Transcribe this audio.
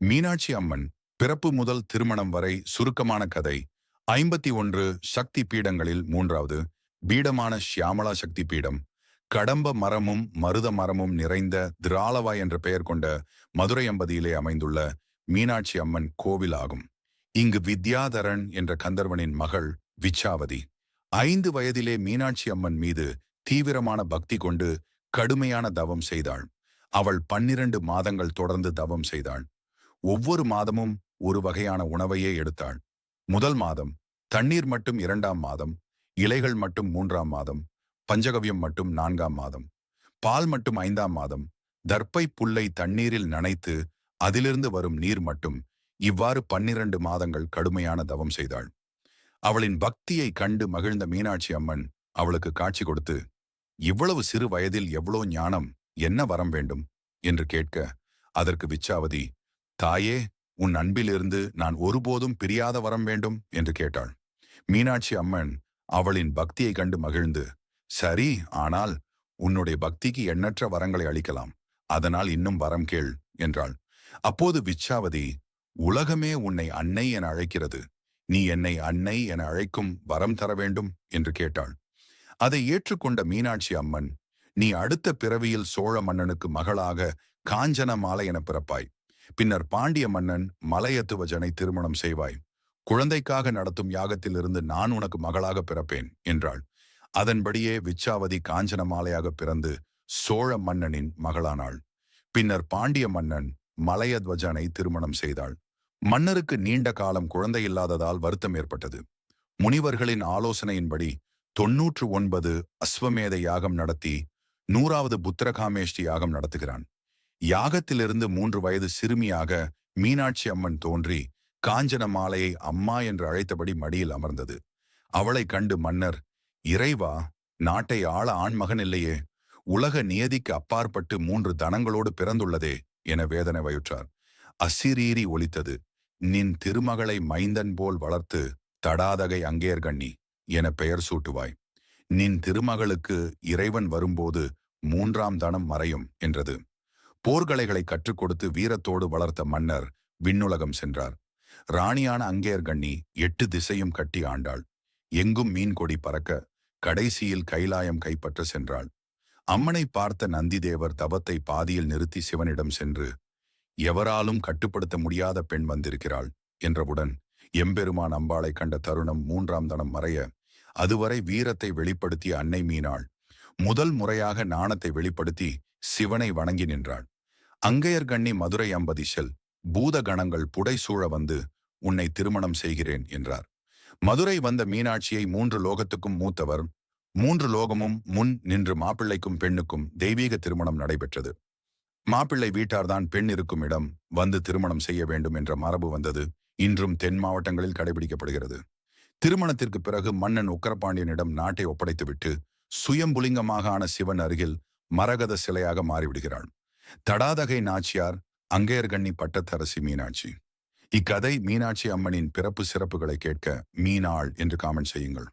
மீனாட்சி அம்மன் பிறப்பு முதல் திருமணம் வரை சுருக்கமான கதை. 51 சக்தி பீடங்களில் மூன்றாவது பீடமான ஷியாமளா சக்தி பீடம் கடம்ப மரமும் மருத மரமும் நிறைந்த திராளவாய் என்ற பெயர் கொண்ட மதுரை அம்பதியிலே அமைந்துள்ள மீனாட்சி அம்மன் கோவில் ஆகும். இங்கு வித்யாதரன் என்ற கந்தர்வனின் மகள் விச்சாவதி 5 வயதிலே மீனாட்சி அம்மன் மீது தீவிரமான பக்தி கொண்டு கடுமையான தவம் செய்தாள். அவள் 12 மாதங்கள் தொடர்ந்து தவம் செய்தாள். ஒவ்வொரு மாதமும் ஒரு வகையான உணவையே எடுத்தாள். முதல் மாதம் தண்ணீர் மட்டும், 2ஆம் மாதம் இலைகள் மட்டும், 3ஆம் மாதம் பஞ்சகவ்யம் மட்டும், 4ஆம் மாதம் பால் மட்டும், 5ஆம் மாதம் தர்ப்பை புல்லை தண்ணீரில் நனைத்து அதிலிருந்து வரும் நீர் மட்டும். இவ்வாறு 12 மாதங்கள் கடுமையான தவம் செய்தாள். அவளின் பக்தியை கண்டு மகிழ்ந்த மீனாட்சி அம்மன் அவளுக்கு காட்சி கொடுத்து, இவ்வளவு சிறு வயதில் எவ்வளோ ஞானம், என்ன வரம் வேண்டும் என்று கேட்க, அதற்கு விச்சாவதி, தாயே, உன் அன்பிலிருந்து நான் ஒருபோதும் பிரியாத வரம் வேண்டும் என்று கேட்டாள். மீனாட்சி அம்மன் அவளின் பக்தியை கண்டு மகிழ்ந்து, சரி, ஆனால் உன்னுடைய பக்திக்கு எண்ணற்ற வரங்களை அளிக்கலாம், அதனால் இன்னும் வரம் கேள் என்றாள். அப்போது விச்சாவதி, உலகமே உன்னை அன்னை என அழைக்கிறது, நீ என்னை அன்னை என அழைக்கும் வரம் தர வேண்டும் என்று கேட்டாள். அதை ஏற்றுக்கொண்ட மீனாட்சி அம்மன், நீ அடுத்த பிறவியில் சோழ மன்னனுக்கு மகளாக காஞ்சன மாலை என பிறப்பாய். பின்னர் பாண்டிய மன்னன் மலையத்துவஜனை திருமணம் செய்வாய். குழந்தைக்காக நடத்தும் யாகத்திலிருந்து நான் உனக்கு மகளாக பிறப்பேன் என்றாள். அதன்படியே விச்சாவதி காஞ்சன மாலையாக பிறந்து சோழ மன்னனின் மகளானாள். பின்னர் பாண்டிய மன்னன் மலையத்வஜனை திருமணம் செய்தாள். மன்னருக்கு நீண்ட காலம் குழந்தை இல்லாததால் வருத்தம் ஏற்பட்டது. முனிவர்களின் ஆலோசனையின்படி 99 அஸ்வமேத யாகம் நடத்தி 100வது புத்திரகாமேஷ்டி யாகம் நடத்துகிறான். யாகத்திலிருந்து 3 வயது சிறுமியாக மீனாட்சி அம்மன் தோன்றி காஞ்சன மாலையை அம்மா என்று அழைத்தபடி மடியில் அமர்ந்தது. அவளை கண்டு மன்னர், இறைவா, நாட்டை ஆள ஆண்மகன் இல்லையே, உலக நியதிக்கு அப்பாற்பட்டு 3 தனங்களோடு பிறந்துள்ளதே என வேதனை வயுற்றார். அசிரீரி ஒலித்தது, நின் திருமகளை மைந்தன் போல் வளர்த்து தடாதகை அங்கேர்கண்ணி என பெயர் சூட்டுவாய். நின் திருமகளுக்கு இறைவன் வரும்போது 3ஆம் தனம் மறையும் என்றது. போர்கலைகளை கற்றுக் கொடுத்து வீரத்தோடு வளர்த்த மன்னர் விண்ணுலகம் சென்றார். ராணியான அங்கேர்கண்ணி 8 திசையும் கட்டி ஆண்டாள். எங்கும் மீன் கொடி பறக்க கடைசியில் கைலாயம் கைப்பற்ற சென்றாள். அம்மனை பார்த்த நந்திதேவர் தவத்தை பாதியில் நிறுத்தி சிவனிடம் சென்று, எவராலும் கட்டுப்படுத்த முடியாத பெண் வந்திருக்கிறாள் என்றவுடன் எம்பெருமான் அம்பாளை கண்ட தருணம் 3ஆம் தனம் மறைய, அதுவரை வீரத்தை வெளிப்படுத்திய அன்னை மீனாள் முதல் முறையாக நாணத்தை வெளிப்படுத்தி சிவனை வணங்கி நின்றாள். அங்கையர்கண்ணி மதுரை அம்பதி செல், பூத கணங்கள் புடைசூழ வந்து உன்னை திருமணம் செய்கிறேன் என்றார். மதுரை வந்த மீனாட்சியை 3 லோகத்துக்கும் மூத்தவர், 3 லோகமும் முன் நின்று மாப்பிள்ளைக்கும் பெண்ணுக்கும் தெய்வீக திருமணம் நடைபெற்றது. மாப்பிள்ளை வீட்டார்தான் பெண் இருக்கும் இடம் வந்து திருமணம் செய்ய வேண்டும் என்ற மரபு வந்தது. இன்றும் தென் மாவட்டங்களில் கடைபிடிக்கப்படுகிறது. திருமணத்திற்கு பிறகு மன்னன் உக்கரபாண்டியனிடம் நாட்டை ஒப்படைத்துவிட்டு சுயம்புலிங்கமாக ஆன சிவன் அருகில் மரகத சிலையாக மாறிவிடுகிறாள். தடாதகை நாச்சியார், அங்கையர்கண்ணி பட்டத்தரசி மீனாட்சி. இக்கதை மீனாட்சி அம்மனின் பிறப்பு சிறப்புகளை கேட்க மீனாள் என்று காமெண்ட் செய்யுங்கள்.